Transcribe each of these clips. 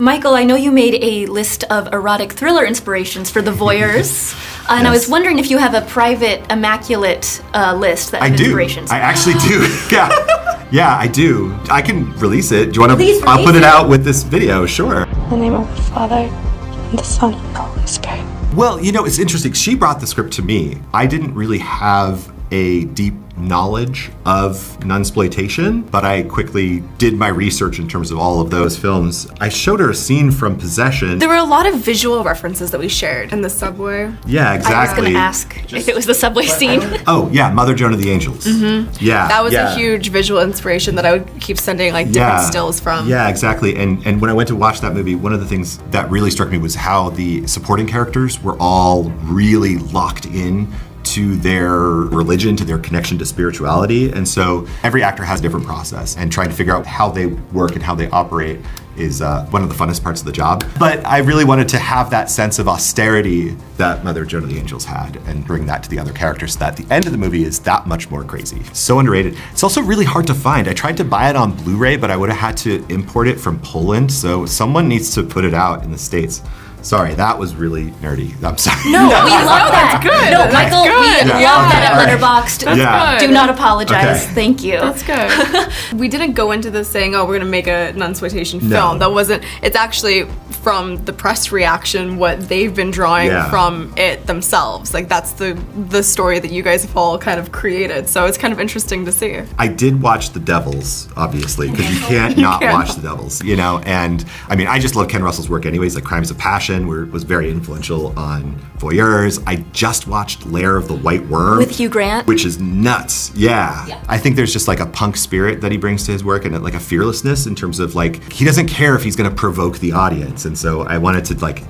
Michael, I know you made a list of erotic thriller inspirations for the voyeurs, and I was wondering if you have a private Immaculate list of inspirations. I actually do. Yeah, I do. I can release it. Do you want Please to? I'll put it out with this video. Sure. In the name of the Father, and the Son, and the Holy Spirit. Well, it's interesting. She brought the script to me. I didn't really have a deep knowledge of nunsploitation, but I quickly did my research in terms of all of those films. I showed her a scene from Possession. There were a lot of visual references that we shared in the subway. Yeah, exactly. I was going to ask if it was the subway scene. Oh, yeah, Mother Joan of the Angels. Mm-hmm. Yeah. That was a huge visual inspiration that I would keep sending different stills from. Yeah, exactly. And when I went to watch that movie, one of the things that really struck me was how the supporting characters were all really locked in to their religion, to their connection to spirituality. And so every actor has a different process, and trying to figure out how they work and how they operate is one of the funnest parts of the job. But I really wanted to have that sense of austerity that Mother Joan of the Angels had and bring that to the other characters so that the end of the movie is that much more crazy. So underrated. It's also really hard to find. I tried to buy it on Blu-ray, but I would have had to import it from Poland, so someone needs to put it out in the States. Sorry, that was really nerdy. I'm sorry. No, we love that. That's good. No, Michael, Good. we love that at Letterboxd. That's good. Do not apologize. Okay. Thank you. That's good. We didn't go into this saying, we're going to make a nunsploitation No. film. That wasn't, it's actually from the press reaction, what they've been drawing from it themselves. That's the story that you guys have all kind of created. So it's kind of interesting to see. I did watch The Devils, obviously, because you can't not watch The Devils, and I just love Ken Russell's work anyways, like Crimes of Passion was very influential on voyeurs. I just watched Lair of the White Worm. With Hugh Grant. Which is nuts, yeah. I think there's just a punk spirit that he brings to his work and a fearlessness in terms of he doesn't care if he's gonna provoke the audience. And so I wanted to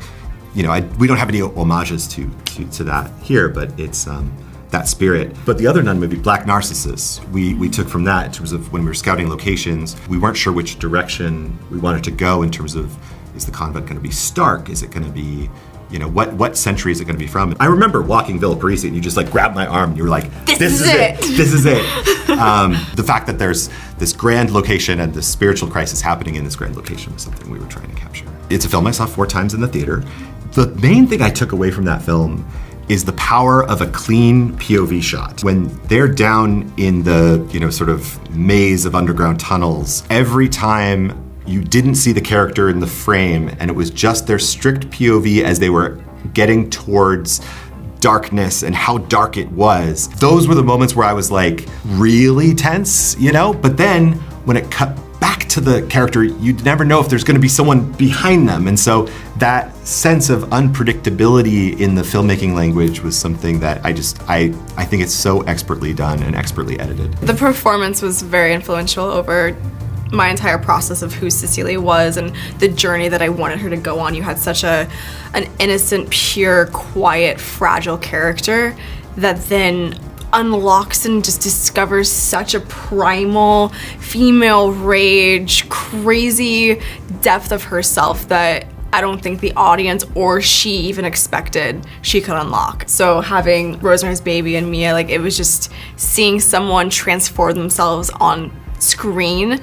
we don't have any homages to that here, but it's that spirit. But the other nun movie, Black Narcissus, we took from that in terms of when we were scouting locations. We weren't sure which direction we wanted to go in terms of, is the convent going to be Stark? Is it going to be, what century is it going to be from? I remember walking Villa Parisi and you just grabbed my arm and you were like, this is it. This is it. The fact that there's this grand location and this spiritual crisis happening in this grand location was something we were trying to capture. It's a film I saw 4 times in the theater. The main thing I took away from that film is the power of a clean POV shot. When they're down in the, sort of maze of underground tunnels, every time you didn't see the character in the frame and it was just their strict POV as they were getting towards darkness and how dark it was, those were the moments where I was really tense, But then when it cut back to the character, you'd never know if there's gonna be someone behind them. And so that sense of unpredictability in the filmmaking language was something that I think it's so expertly done and expertly edited. The performance was very influential over my entire process of who Cecilia was and the journey that I wanted her to go on. You had such an innocent, pure, quiet, fragile character that then unlocks and just discovers such a primal female rage, crazy depth of herself that I don't think the audience or she even expected she could unlock. So having Rosemary's Baby and Mia, it was just seeing someone transform themselves on screen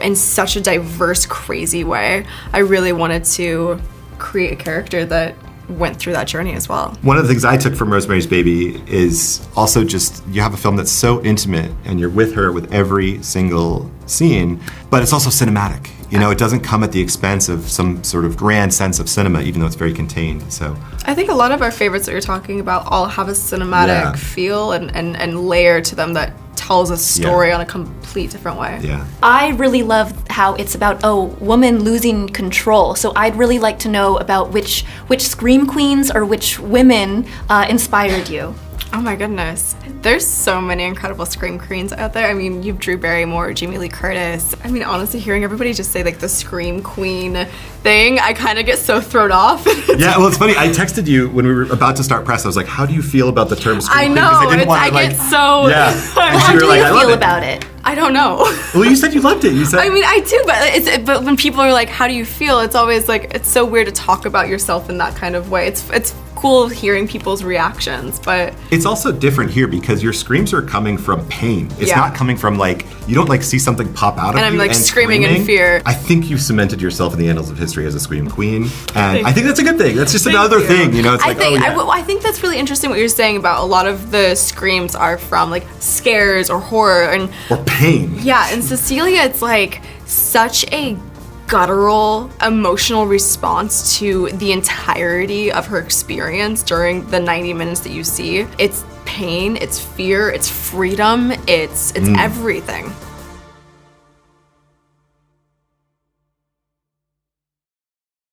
in such a diverse, crazy way. I really wanted to create a character that went through that journey as well. One of the things I took from Rosemary's Baby is also just, you have a film that's so intimate and you're with her with every single scene, but it's also cinematic. It doesn't come at the expense of some sort of grand sense of cinema, even though it's very contained. So I think a lot of our favorites that you're talking about all have a cinematic feel and layer to them that tells a story on a complete different way. Yeah. I really love how it's about a woman losing control. So I'd really like to know about which scream queens or which women inspired you. Oh my goodness. There's so many incredible scream queens out there. You've Drew Barrymore, Jamie Lee Curtis. Honestly, hearing everybody just say the scream queen thing, I kind of get so thrown off. Yeah, well, it's funny. I texted you when we were about to start press. I was like, how do you feel about the term scream queen? I know. I get so... Yeah. How do you feel about it? I don't know. Well, you said you loved it. You said. I do, but when people are like, how do you feel? It's always it's so weird to talk about yourself in that kind of way. It's cool hearing people's reactions, but it's also different here because your screams are coming from pain. It's Yeah. not coming from like, you don't like see something pop out of And I'm, you like, screaming in fear. I think you cemented yourself in the annals of history as a scream queen, and I think that's a good thing. That's just Thank another you. thing, you know. It's I like, think oh yeah. I think that's really interesting what you're saying about a lot of the screams are from like scares or horror and or pain. yeah, and Cecilia, it's like such a guttural emotional response to the entirety of her experience during the 90 minutes that you see. It's pain, it's fear, it's freedom, it's everything.